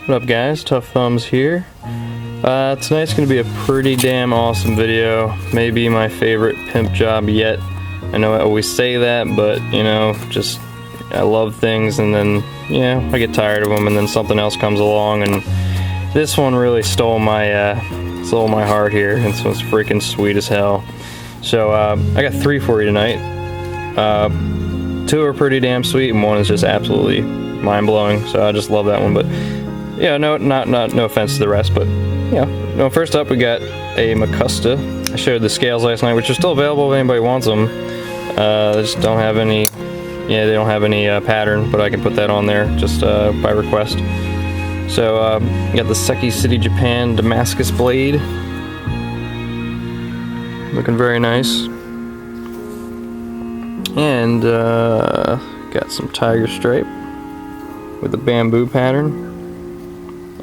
What up, guys? Tough Thumbs here. Tonight's gonna be a pretty damn awesome video. Maybe my favorite pimp job yet. I know I always say that, but you know, just I love things, and then I get tired of them, and then something else comes along, and this one really stole my heart here. This one's freaking sweet as hell. So I got 3 for you tonight. 2 are pretty damn sweet, and 1 is just absolutely mind-blowing. So I just love that one. But yeah, no offense to the rest, but no. First up, we got a Mcusta. I showed the scales last night, which are still available if anybody wants them. They just don't have any. Yeah, they don't have any pattern, but I can put that on there just by request. So we got the Seki City, Japan Damascus blade, looking very nice, and got some tiger stripe with the bamboo pattern.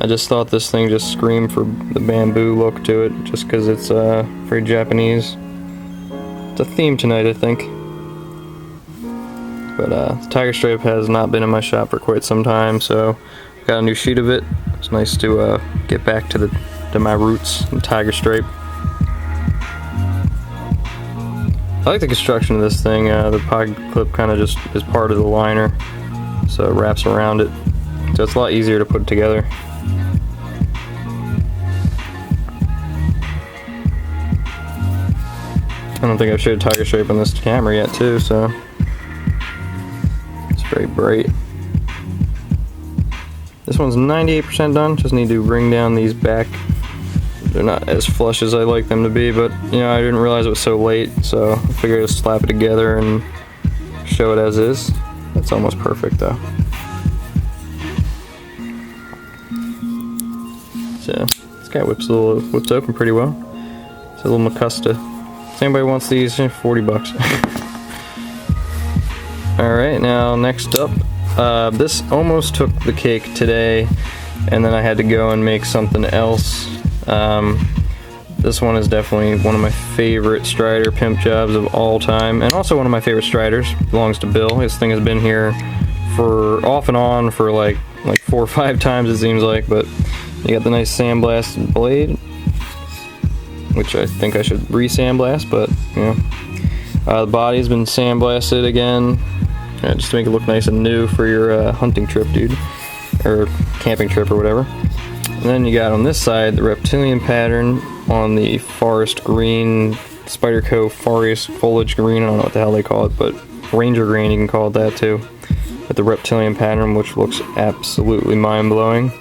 I just thought this thing just screamed for the bamboo look to it, just because it's very Japanese. It's a theme tonight, I think. But tiger stripe has not been in my shop for quite some time, so got a new sheet of it. It's nice to get back to my roots in tiger stripe. I like the construction of this thing. The pocket clip kind of just is part of the liner, so it wraps around it. So it's a lot easier to put together. I don't think I've showed tiger stripe on this camera yet too, so it's very bright. This one's 98% done, just need to bring down these back. They're not as flush as I like them to be, but I didn't realize it was so late, so I figured I'd slap it together and show it as is. It's almost perfect though. So this guy whips open pretty well. It's a little Mcusta. If anybody wants these, 40 bucks. Alright, now next up, this almost took the cake today, and then I had to go and make something else. This one is definitely one of my favorite Strider pimp jobs of all time, and also one of my favorite Striders. Belongs to Bill. This thing has been here for off and on for like 4 or 5 times it seems like, but you got the nice sandblasted blade, which I think I should re-sandblast, but the body has been sandblasted again, just to make it look nice and new for your hunting trip, dude, or camping trip or whatever. And then you got on this side the reptilian pattern on the forest green, Spyderco forest foliage green. I don't know what the hell they call it, but ranger green you can call it that too. With the reptilian pattern, which looks absolutely mind-blowing.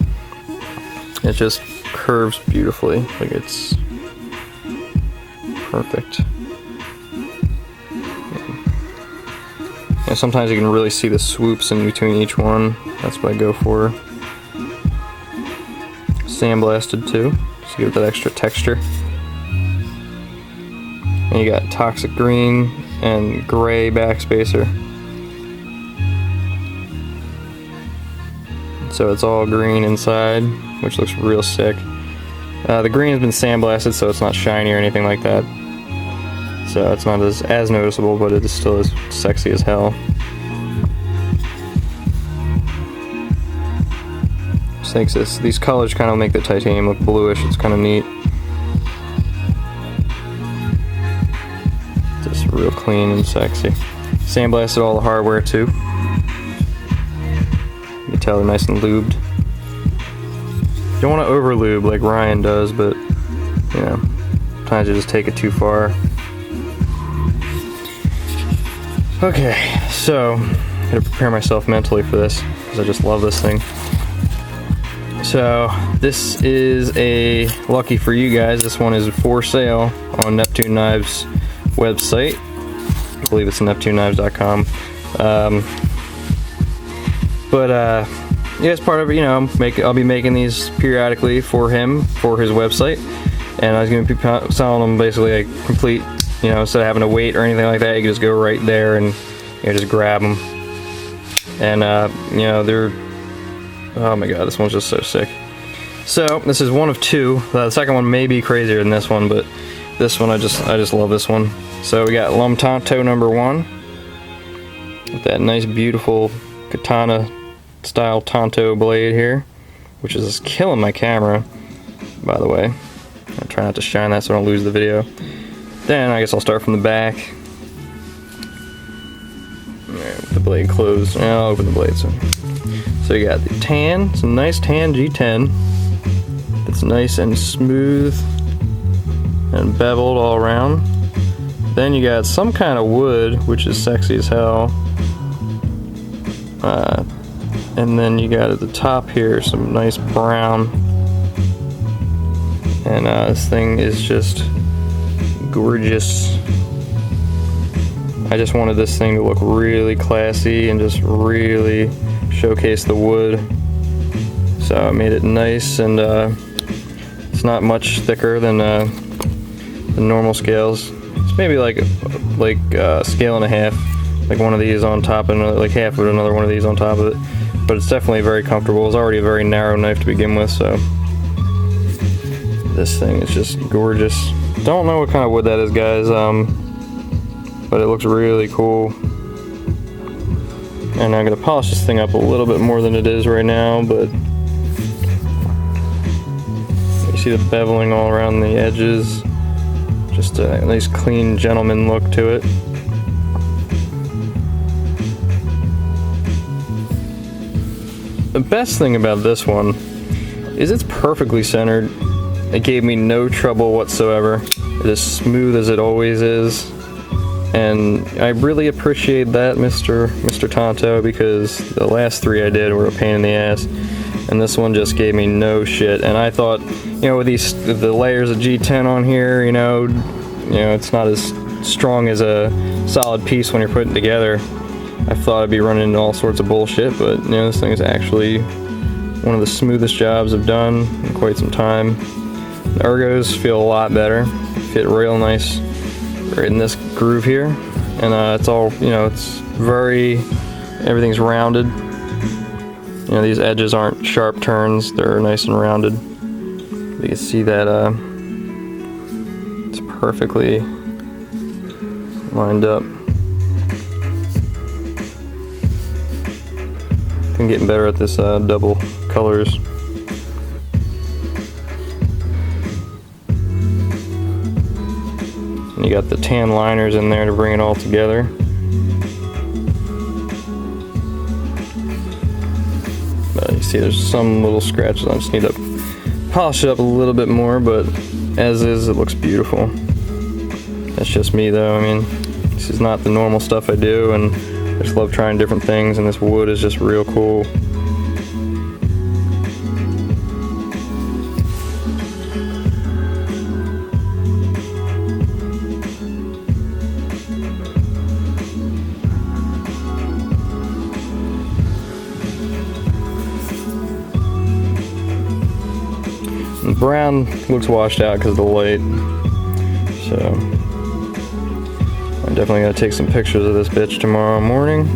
It just curves beautifully, like it's perfect. And sometimes you can really see the swoops in between each one. That's what I go for. Sandblasted too, just to give it that extra texture. And you got toxic green and gray backspacer. So it's all green inside, which looks real sick. The green has been sandblasted, so it's not shiny or anything like that. So it's not as noticeable, but it is still as sexy as hell. Just think these colors kind of make the titanium look bluish. It's kind of neat. Just real clean and sexy. Sandblasted all the hardware too. You can tell they're nice and lubed. You don't want to over lube like Ryan does, but sometimes you just take it too far. Okay, so I'm gonna prepare myself mentally for this because I just love this thing. So this is a lucky for you guys. This one is for sale on Neptune Knives website. I believe it's neptuneknives.com. As part of it, I'll be making these periodically for him for his website, and I was going to be selling them basically like complete. Instead of having to wait or anything like that, you can just go right there and just grab them. And they're, oh my god, this one's just so sick. So this is one of 2. The second one may be crazier than this one, but this one I just love this one. So we got Lomanto #1 with that nice beautiful katana style Tanto blade here. which is killing my camera, by the way. I'll try not to shine that so I don't lose the video. Then I guess I'll start from the back. Alright, with the blade closed. Now I'll open the blade. So you got the tan, it's a nice tan G10. It's nice and smooth and beveled all around. Then you got some kind of wood, which is sexy as hell. And then you got at the top here some nice brown. And this thing is just gorgeous. I just wanted this thing to look really classy and just really showcase the wood. So I made it nice, and it's not much thicker than the normal scales. It's maybe like a scale and a half, like one of these on top and like half of another one of these on top of it. But it's definitely very comfortable. It's already a very narrow knife to begin with, so this thing is just gorgeous. Don't know what kind of wood that is, guys, but it looks really cool. And I'm gonna polish this thing up a little bit more than it is right now, but you see the beveling all around the edges. Just a nice clean gentleman look to it. The best thing about this one is it's perfectly centered. It gave me no trouble whatsoever. It is smooth as it always is. And I really appreciate that, Mr. Tanto, because the last three I did were a pain in the ass. And this one just gave me no shit. And I thought, you know, with the layers of G10 on here, you know, it's not as strong as a solid piece when you're putting it together. I thought I'd be running into all sorts of bullshit, but you know, this thing is actually one of the smoothest jobs I've done in quite some time. The ergos feel a lot better, fit real nice right in this groove here, and it's all, you know, it's everything's rounded. You know, these edges aren't sharp turns, they're nice and rounded. You can see that it's perfectly lined up. I'm getting better at this double colors. And you got the tan liners in there to bring it all together. But you see there's some little scratches. I just need to polish it up a little bit more, but as is, it looks beautiful. That's just me though. I mean, this is not the normal stuff I do, and I just love trying different things, and this wood is just real cool. The brown looks washed out because of the light, so I'm definitely going to take some pictures of this bitch tomorrow morning,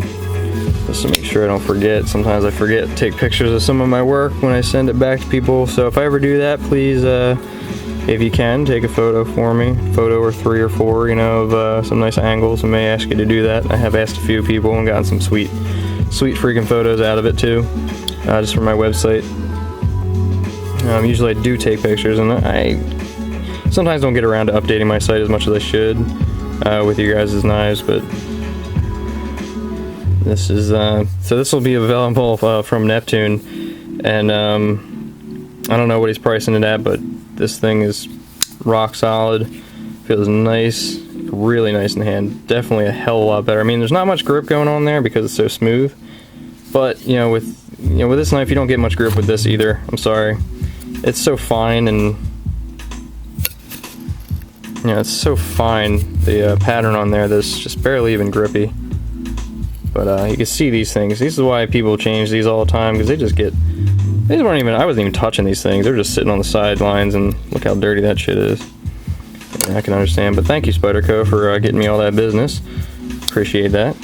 just to make sure I don't forget. Sometimes I forget to take pictures of some of my work when I send it back to people, so if I ever do that, please, if you can, take a photo for me, photo or 3 or 4, you know, of some nice angles. I may ask you to do that. I have asked a few people and gotten some sweet freaking photos out of it too, just from my website. Usually I do take pictures, and I sometimes don't get around to updating my site as much as I should with you guys' knives, but this is so this will be available from Neptune, and I don't know what he's pricing it at, but this thing is rock solid, feels nice, really nice in the hand, definitely a hell of a lot better. I mean, there's not much grip going on there because it's so smooth, but you know, with this knife you don't get much grip with this either. I'm sorry. It's so fine, and you know, it's so fine, the pattern on there, that's just barely even grippy. But you can see these things. This is why people change these all the time, because I wasn't even touching these things. They're just sitting on the sidelines, and look how dirty that shit is. And I can understand, but thank you, Spyderco, for getting me all that business. Appreciate that.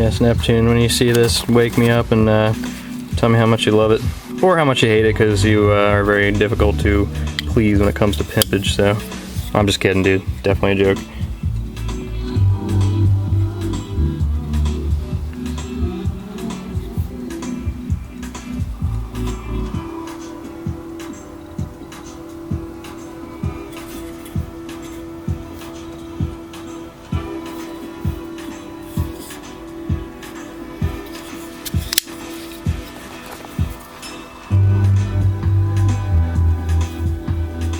Yes, Neptune, when you see this, wake me up and tell me how much you love it. Or how much you hate it, because you are very difficult to please when it comes to pimpage, so. I'm just kidding, dude. Definitely a joke.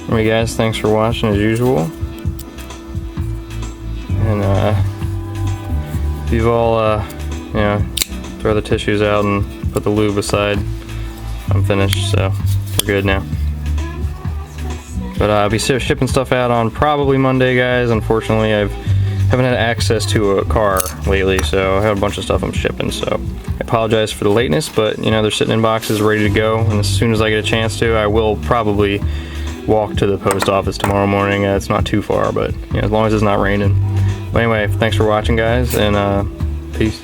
Alright guys, thanks for watching as usual. And if you've all, you know, throw the tissues out and put the lube aside, I'm finished, so we're good now. But I'll be shipping stuff out on probably Monday, guys. Unfortunately, I haven't had access to a car lately, so I have a bunch of stuff I'm shipping, so I apologize for the lateness, but you know, they're sitting in boxes ready to go, and as soon as I get a chance to, I will probably walk to the post office tomorrow morning. It's not too far, but you know, as long as it's not raining. But anyway, thanks for watching, guys, and peace.